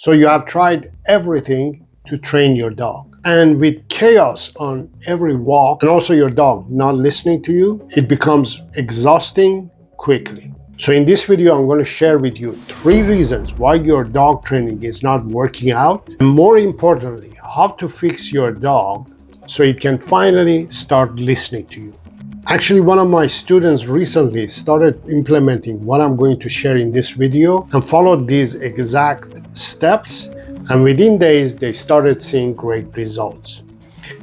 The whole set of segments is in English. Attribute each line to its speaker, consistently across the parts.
Speaker 1: So you have tried everything to train your dog. And with chaos on every walk, and also your dog not listening to you, it becomes exhausting quickly. So in this video, I'm going to share with you 3 reasons why your dog training is not working out, and more importantly, how to fix your dog so it can finally start listening to you. Actually, one of my students recently started implementing what I'm going to share in this video and followed these exact steps, and within days they started seeing great results.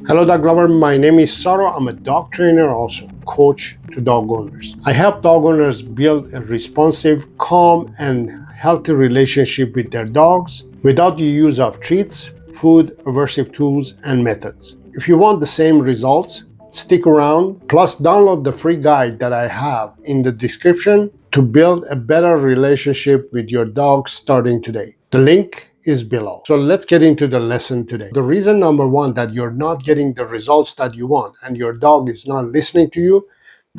Speaker 1: Hello dog lover, my name is Saro. I'm a dog trainer, also coach to dog owners. I help dog owners build a responsive, calm and healthy relationship with their dogs without the use of treats, food, aversive tools and methods. If you want the same results, stick around, plus download the free guide that I have in the description to build a better relationship with your dog starting today. The link is below. So let's get into the lesson today. The reason number 1 that you're not getting the results that you want and your dog is not listening to you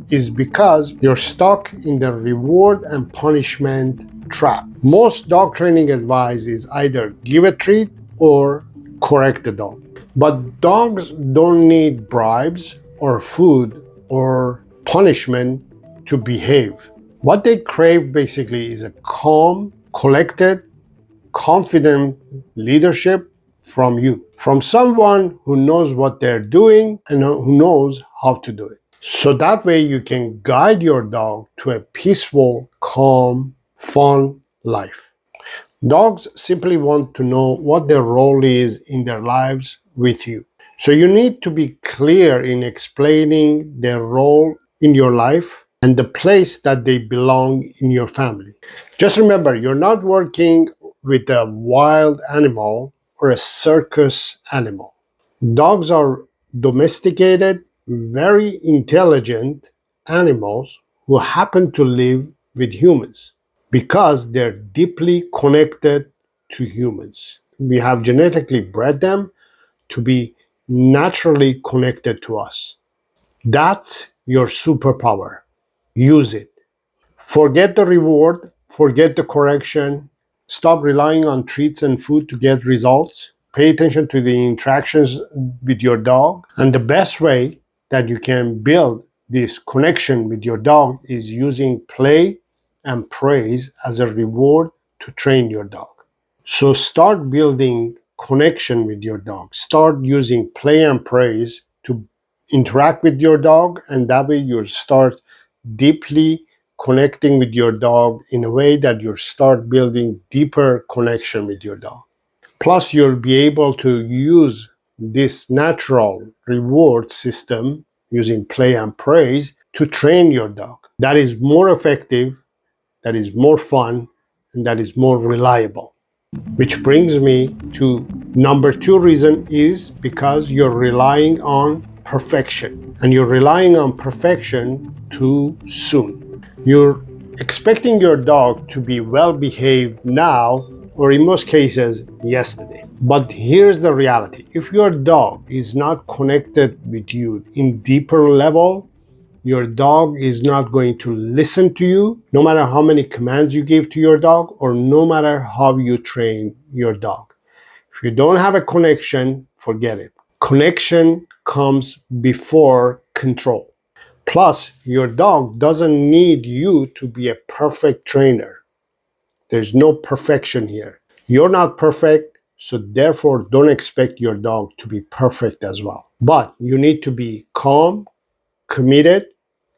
Speaker 1: is because you're stuck in the reward and punishment trap. Most dog training advice is either give a treat or correct the dog. But dogs don't need bribes or food or punishment to behave. What they crave basically is a calm, collected, confident leadership from you, from someone who knows what they're doing and who knows how to do it. So that way you can guide your dog to a peaceful, calm, fun life. Dogs simply want to know what their role is in their lives with you. So you need to be clear in explaining their role in your life and the place that they belong in your family. Just remember, you're not working with a wild animal or a circus animal. Dogs are domesticated, very intelligent animals who happen to live with humans because they're deeply connected to humans. We have genetically bred them to be naturally connected to us. That's your superpower. Use it. Forget the reward, forget the correction, stop relying on treats and food to get results. Pay attention to the interactions with your dog. And the best way that you can build this connection with your dog is using play and praise as a reward to train your dog. So start building connection with your dog. Start using play and praise to interact with your dog, and that way you'll start deeply connecting with your dog in a way that you'll start building deeper connection with your dog. Plus, you'll be able to use this natural reward system using play and praise to train your dog. That is more effective, that is more fun, and that is more reliable. Which brings me to number 2 reason is because you're relying on perfection. And you're relying on perfection too soon. You're expecting your dog to be well behaved now, or in most cases, yesterday. But here's the reality. If your dog is not connected with you in deeper level, your dog is not going to listen to you, no matter how many commands you give to your dog or no matter how you train your dog. If you don't have a connection, forget it. Connection comes before control. Plus, your dog doesn't need you to be a perfect trainer. There's no perfection here. You're not perfect, so therefore don't expect your dog to be perfect as well. But you need to be calm, committed,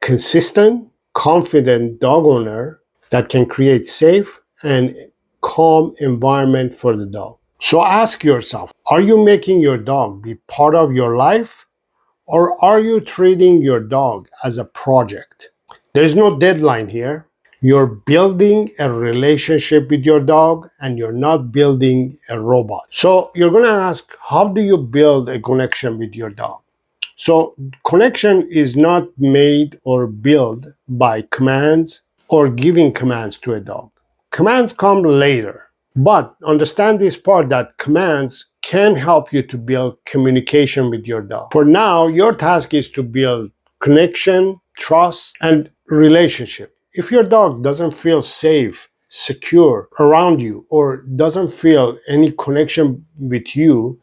Speaker 1: consistent, confident dog owner that can create safe and calm environment for the dog. So ask yourself, are you making your dog be part of your life, or are you treating your dog as a project? There's no deadline here. You're building a relationship with your dog and you're not building a robot. So you're going to ask, how do you build a connection with your dog? So connection is not made or built by commands or giving commands to a dog. Commands come later. But understand this part that commands can help you to build communication with your dog. For now, your task is to build connection, trust, and relationship. If your dog doesn't feel safe secure around you or doesn't feel any connection with you,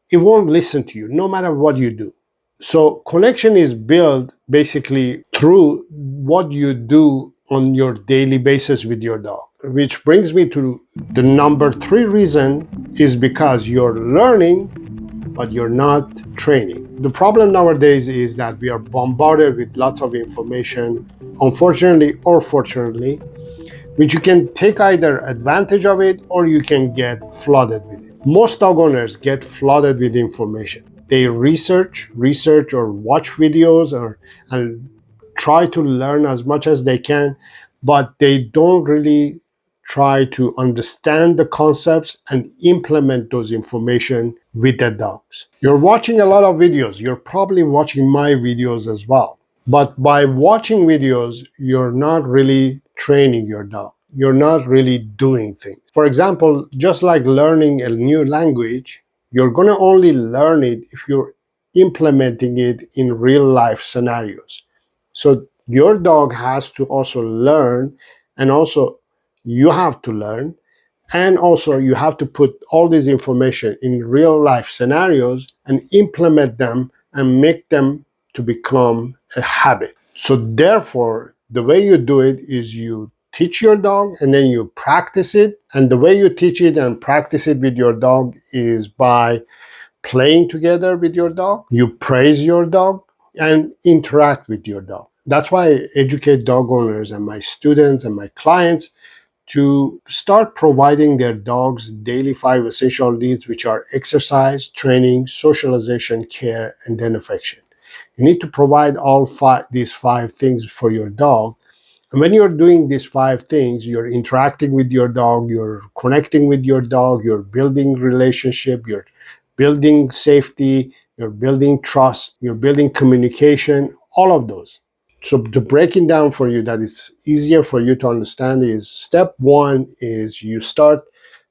Speaker 1: it won't listen to you no matter what you do. So connection is built basically through what you do on your daily basis with your dog. Which brings me to the number three reason is because you're learning, but you're not training. The problem nowadays is that we are bombarded with lots of information, unfortunately or fortunately, which you can take either advantage of it or you can get flooded with it. Most dog owners get flooded with information. They research or watch videos and try to learn as much as they can, but they don't really try to understand the concepts and implement those information with their dogs. You're watching a lot of videos. You're probably watching my videos as well. But by watching videos, you're not really training your dog. You're not really doing things. For example, just like learning a new language, you're going to only learn it if you're implementing it in real life scenarios. So your dog has to also learn, and also you have to learn, and also you have to put all this information in real life scenarios and implement them and make them to become a habit. So therefore, the way you do it is you teach your dog and then you practice it. And the way you teach it and practice it with your dog is by playing together with your dog. You praise your dog and interact with your dog. That's why I educate dog owners and my students and my clients to start providing their dogs daily five essential needs, which are exercise, training, socialization, care, and then affection. You need to provide these five things for your dog. And when you're doing these five things, you're interacting with your dog, you're connecting with your dog, you're building relationship, you're building safety, you're building trust, you're building communication, all of those. So to break it down for you that it's easier for you to understand is step one is you start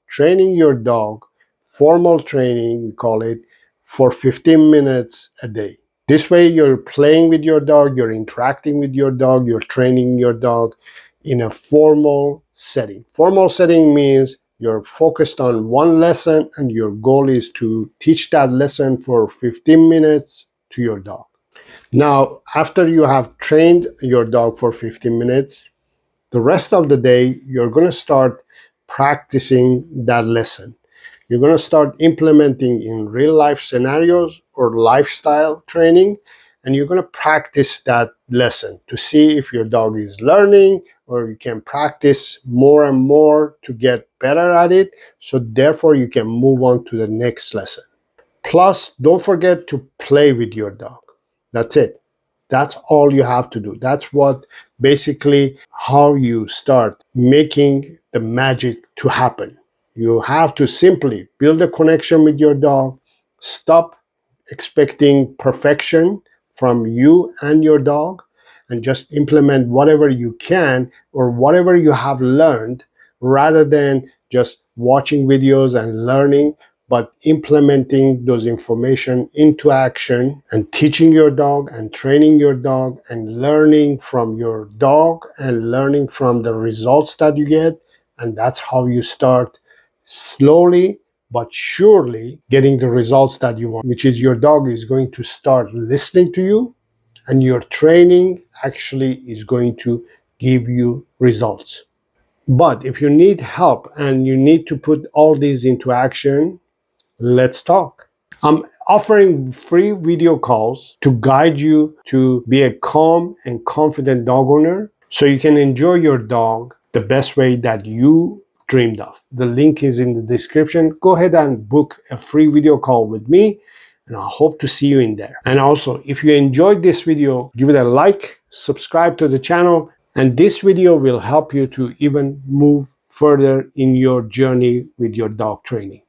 Speaker 1: training your dog, formal training, we call it, for 15 minutes a day. This way you're playing with your dog, you're interacting with your dog, you're training your dog in a formal setting. Formal setting means you're focused on one lesson and your goal is to teach that lesson for 15 minutes to your dog. Now, after you have trained your dog for 15 minutes, the rest of the day, you're going to start practicing that lesson. You're going to start implementing in real life scenarios or lifestyle training, and you're going to practice that lesson to see if your dog is learning, or you can practice more and more to get better at it. So therefore, you can move on to the next lesson. Plus, don't forget to play with your dog. That's it. That's all you have to do. That's what basically how you start making the magic to happen. You have to simply build a connection with your dog, stop expecting perfection from you and your dog, and just implement whatever you can or whatever you have learned rather than just watching videos and learning, but implementing those information into action and teaching your dog and training your dog and learning from your dog and learning from the results that you get. And that's how you start slowly but surely getting the results that you want, which is your dog is going to start listening to you and your training actually is going to give you results. But if you need help and you need to put all these into action, let's talk. I'm offering free video calls to guide you to be a calm and confident dog owner so you can enjoy your dog the best way that you dreamed of. The link is in the description. Go ahead and book a free video call with me, and I hope to see you in there. And also, if you enjoyed this video, give it a like, subscribe to the channel, and this video will help you to even move further in your journey with your dog training.